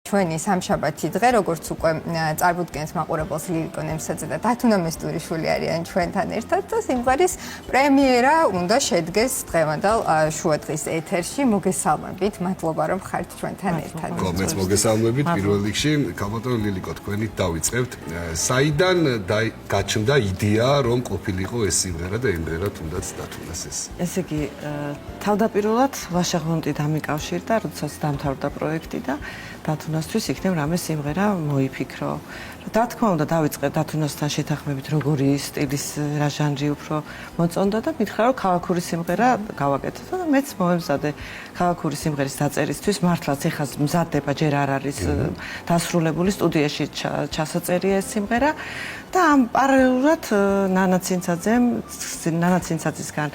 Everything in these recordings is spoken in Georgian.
ჩვენი სამშაბათი დღე, როგორც უკვე წარბუდგენს მაყურებელს ლირიკო ნემსაძე და დათუნა მესტურიშვილი არიან ჩვენთან ერთად და სიმღერის პრემიერა უნდა შედგეს დღევანდელ შუადღის ეთერში. მოგესალმებით, მადლობა რომ ხართ ჩვენთან ერთად. მეც მოგესალმებით, პირველ რიგში, ქალბატონო ლილიკო, თქვენით დავიწყებთ. საიდან გაჩნდა იდეა, რომ ყოფილიყო ეს სიმღერა და იმღერა თუნდაც დათუნას ეს? ესე იგი, თავდაპირველად ვაშაღლონტი დამიკავშირდა, როდესაც დამთავრდა პროექტი და დათუნასთვის იქნებ რამე სიმღერა მოიფიქრო. რა თქმა უნდა, დავიწყე დათუნასთან შეთანხმებით, როგორი სტილის რა ჟანრი უფრო მოწონდა და მითხრა, რომ ქალაქური სიმღერა გავაკეთო და მეც მომემზადე ქალაქური სიმღერის დაწერისთვის. მართლაც ეხლა მზადდება, ჯერ არ არის დასრულებული, სტუდიაში ჩასაწერია ეს სიმღერა და ამ პარალელურად ნანა ცინცაძისგან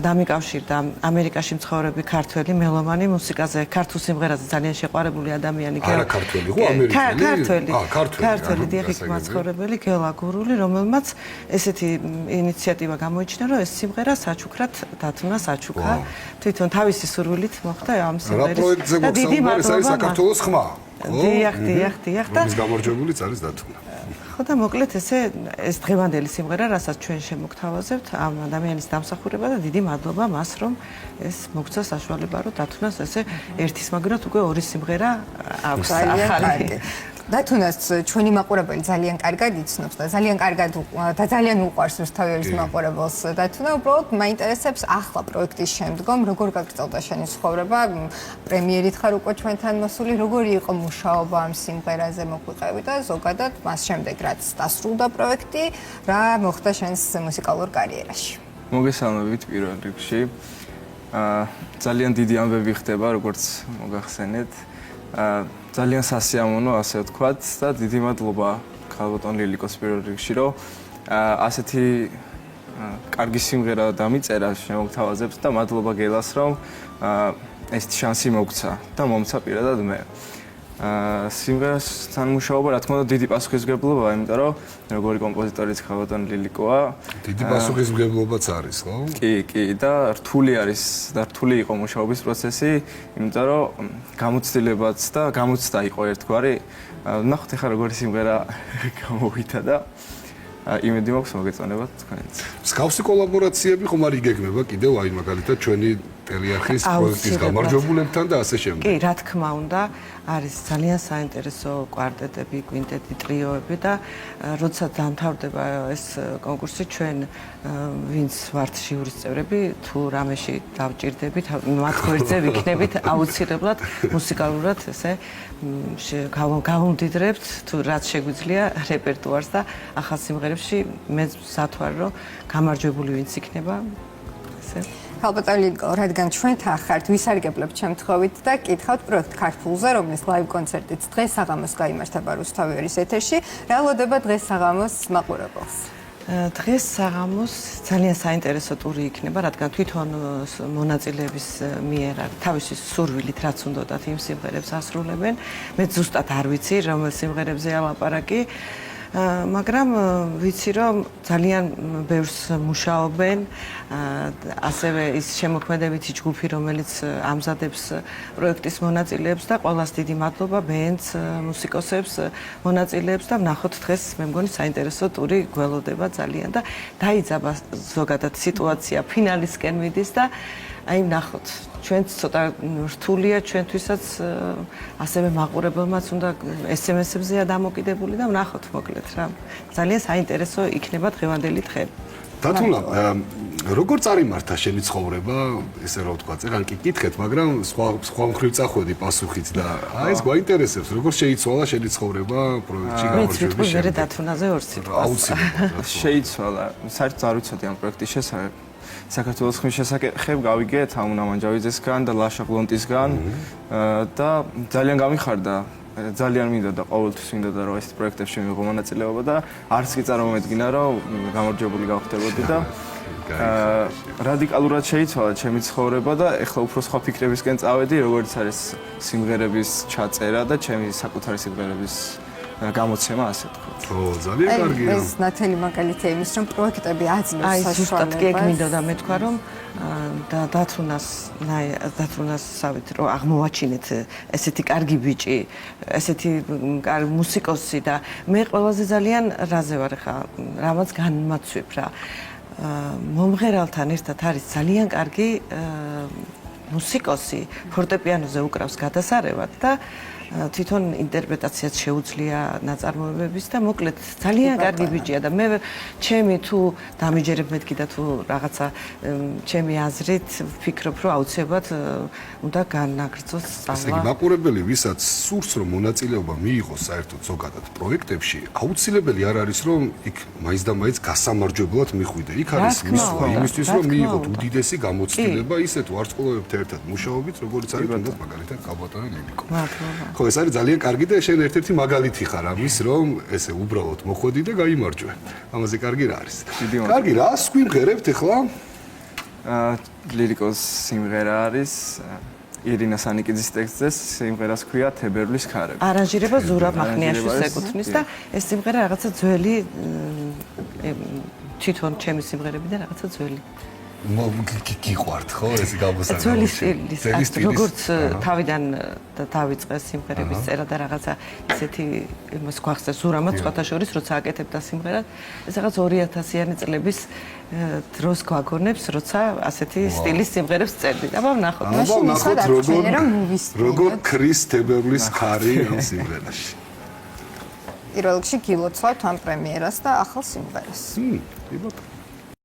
დამიკავშირდა ამერიკაში მცხოვრები ქართველი მელომანი მუსიკაზე, ქართულ სიმღერაზე ძალიან შეყვარებული ადამიანი. არა ქართველი, ხო ამერიკელი? ქართველი დიახ, მაცხოვრებელი გელა გურული, რომელმაც ესეთი ინიციატივა გამოიჩინა, რომ ეს სიმღერა საჩუქრად დათუნას აჩუქა. თვითონ თავისი სურვილით მოხდა ამ სიმღერის. რა პროექტზე მოგსაუბარი, ეს არის საქართველოს ხმა. დიახ. და ის გამარჯვებულიც არის დათუნა. ხო და მოკლედ ეს დღევანდელი სიმღერა, რასაც ჩვენ შემოგთავაზებთ, ამ ადამიანის დამსახურება და დიდი მადლობა მას, რომ ეს მოგცა საშუალება, რომ დათუნას ესე ერთის მაგრად უკვე ორი სიმღერა აქვს ახალი. დათუნას ჩვენი მაყურებელი ძალიან კარგად იცნობს და ძალიან კარგად და ძალიან უყვარს რუსთავის მაყურებელს. დათუნა, უბრალოდ მაინტერესებს ახლა პროექტის შემდგომ როგორ გაგრძელდა შენი ცხოვრება, პრემიერით ხარ უკვე ჩვენთან მოსული, როგორი იყო მუშაობა ამ სიმღერაზე მოგვიყევი და ზოგადად მას შემდეგ რაც დასრულდა პროექტი, რა მოხდა შენს მუსიკალურ კარიერაში? მოგესალმებით პირველ რიგში. ძალიან დიდი ამბები ხდება, როგორც მოგახსენეთ. ძალიან სასიამოვნო, ასე ვთქვათ და დიდი მადლობა ქალბატონ ლილიკოს პირველ რიგში, რომ ასეთი კარგი სიმღერა დამიწერა შემოგთავაზებთ და მადლობა გელას, რომ ეს შანსი მოგცა და მომცა პირადად მე. სიმღერასთან მუშაობა, რა თქმა უნდა, დიდი პასუხისმგებლობაა, იმიტომ რომ როგორი კომპოზიტორიც ქალბატონ ლილიკოა. დიდი პასუხისმგებლობაც არის, ხო? კი, და რთული არის და რთული იყო მუშაობის პროცესი, იმიტომ რომ გამოცდილებაც და გამოცდა იყო ერთგვარი. ნახოთ ახლა როგორი სიმღერა გამოვიდა და იმედი მაქვს მოგეწონებათ თქვენც. მსგავსი კოლაბორაციები ხომ არ იგეგმება კიდევ, აი მაგალითად ჩვენი ტელიარხის პროექტის გამარჯვებულებთან და ასე შემდეგ. კი, რა თქმა უნდა, არის ძალიან საინტერესო კვარტეტები, კვინტეტი, ტრიოები და როდესაც დამთავრდება ეს კონკურსი, ჩვენ ვინც ვართ ჟიურის წევრები, თუ რამეში დავჭირდებით, მათ გვერდზე ვიქნებით აუცილებლად მუსიკალურად ესე გავუმდიდრებთ, თუ რაც შეგვიძლია რეპერტუარს და ახალ სიმღერებში მე სათვალ რომ გამარჯვებული ვინც იქნება ესე ქალბატონო ლილიკო, რადგან ჩვენთან ხართ, ვისარგებლებთ შემთხვევით და კითხავთ პროექტ ქართულზე, რომლის ლაივ კონცერტიც დღეს საღამოს გაიმართება რუსთავის ეთერში. რა ელოდება დღეს საღამოს მაყურებელს? დღეს საღამოს ძალიან საინტერესო ტური იქნება, რადგან თვითონ მონაწილეების მიერ თავისი სურვილით რაც უნდათ იმ სიმღერებს ასრულებენ. მე ზუსტად არ ვიცი, რომელ სიმღერებზე ალაპარაკი. მაგრამ ვიცი რომ ძალიან ბევრს მუშაობენ, ასევე ის შემოქმედებითი ჯგუფი, რომელიც ამზადებს პროექტის მონაწილეებს და ყველას დიდი მადლობა ბენდს, მუსიკოსებს, მონაწილეებს და ვნახოთ დღეს მე მგონი საინტერესო ტური გველოდება ძალიან და დაიძაბა ზოგადად სიტუაცია ფინალისკენ მიდის და აი ვნახოთ. ჩვენც ცოტა რთულია ჩვენთვისაც ასევე მაყურებელმაც უნდა SMS-ებზეა დამოკიდებული და ვნახოთ მოკლედ რა. ძალიან საინტერესო იქნება დღევანდელი დღე. დათუნა, როგორ წარიმართა შენი ცხოვრება, ესე რა ვთქვა, წეგან კი კითხეთ, მაგრამ სხვა მხრივ წახვედი პასუხით და აი ეს გვაინტერესებს, როგორ შეიცვალა შენი ცხოვრება პროექტში გამარჯვების შემდეგ. მე დათუნაზე ორ სიტყვას. აუცილებლად. შეიცვალა, საერთოდ არ ვიცოდი ამ პროექტის შესახებ. საქართველოს ხმის შესახებ გავიგეთ აუნა მანჯავიძესგან და ლაშა გლონტისგან და ძალიან გამიხარდა. ძალიან მინდა და ყოველთვის მინდა და რომ ეს პროექტებში მივიღო მონაწილეობა და არც კი წარმომედგინა რომ გამარჯვებული გავხდებოდი და რადიკალურად შეიცვალა ჩემი ცხოვრება და ეხლა უფრო სხვა ფიქრებისკენ წავედი, როგორც არის სიმღერების ჩაწერა და ჩემი საკუთარი სიმღერების გამოცემა, ასე ვთქვათ. ო, ძალიან კარგია. ეს ნათელი მაგალითია იმის, რომ პროექტები აძლევს აი ზუსტად კი ეგ საშუალებას. მინდოდა და მეთქვა რომ და დათრუნასავით რომ აღმოვაჩინეთ ესეთი კარგი ბიჭი, ესეთი კარგი მუსიკოსი და მე ყველაზე ძალიან რაზე ვარ ხა, რამაც განმაცვებ რა. მომღერალთან ერთად არის ძალიან კარგი მუსიკოსი, ფორტეპიანოზე უკრავს გადასარევად და თვითონ ინტერპრეტაციაც შეუძლია ნაწარმოებების და მოკლედ ძალიან კარგი ბიჭია და მე ჩემი თუ დამიჯერებ მეთქი და თუ რაღაცა ჩემი აზრით ვფიქრობ რომ აუცილებლად უნდა განაგრძოს ესე სწავლა. იგი, მაყურებელი, ვისაც სურს რომ მონაწილეობა მიიღოს საერთოდ ზოგადად პროექტებში, აუცილებელი არ არის რომ იქ მაინც და მაინც გასამარჯვებლად მიხვიდე. იქ არის თქმა მისვლა უნდა, იმისთვის რა რომ თქმა მიიღოთ უნდა. უდიდესი გამოცდილება, ისეთ ვარსკვლავებთ ერთად მუშაობით, როგორც არის თუნდაც მაგალითად კაბატონი ნიკო. მადლობა. ხო, ეს არის ძალიან კარგი და შენ ერთ-ერთი მაგალითი ხარ ამის, რომ ესე უბრალოდ მოხვედი და გაიმარჯვე. ამაზე კარგი რა არის? დიდი მადლობა. კარგი, რას გვიმღერებთ ახლა? ლირიკოს სიმღერა არის ირინა სანიკიძის ტექსტზე, სიმღერას ქვია თებერვლის ქარები. არანჟირება ზურაბ მახნიაშვილს არანჟირება ეს, ეკუთვნის და ეს სიმღერა რაღაცა ძველი თვითონ ჩემი სიმღერებიდან რაღაცა ძველი. გიყვართ ხო ეს გამოსანა? ძველი სტილის, როგორც თავიდან დავიწყე სიმღერების წერა და რაღაცა ისეთი იმას გვახსენს ზურამაც სხვათა შორის როცა აკეთებდა სიმღერას, ეს რაღაც 2000-იანი წლების დროს გვაგონებს, როცა ასეთი სტილის სიმღერებს წერდი. აბა ვნახოთ. მაშინ ისად აღწერა, რომ როგორ ქრის თებერვლის ქარი ამ სიმღერაში. პირველ რიგში გილოცავთ ამ პრემიერას და ახალ სიმღერას. კი ბატონო.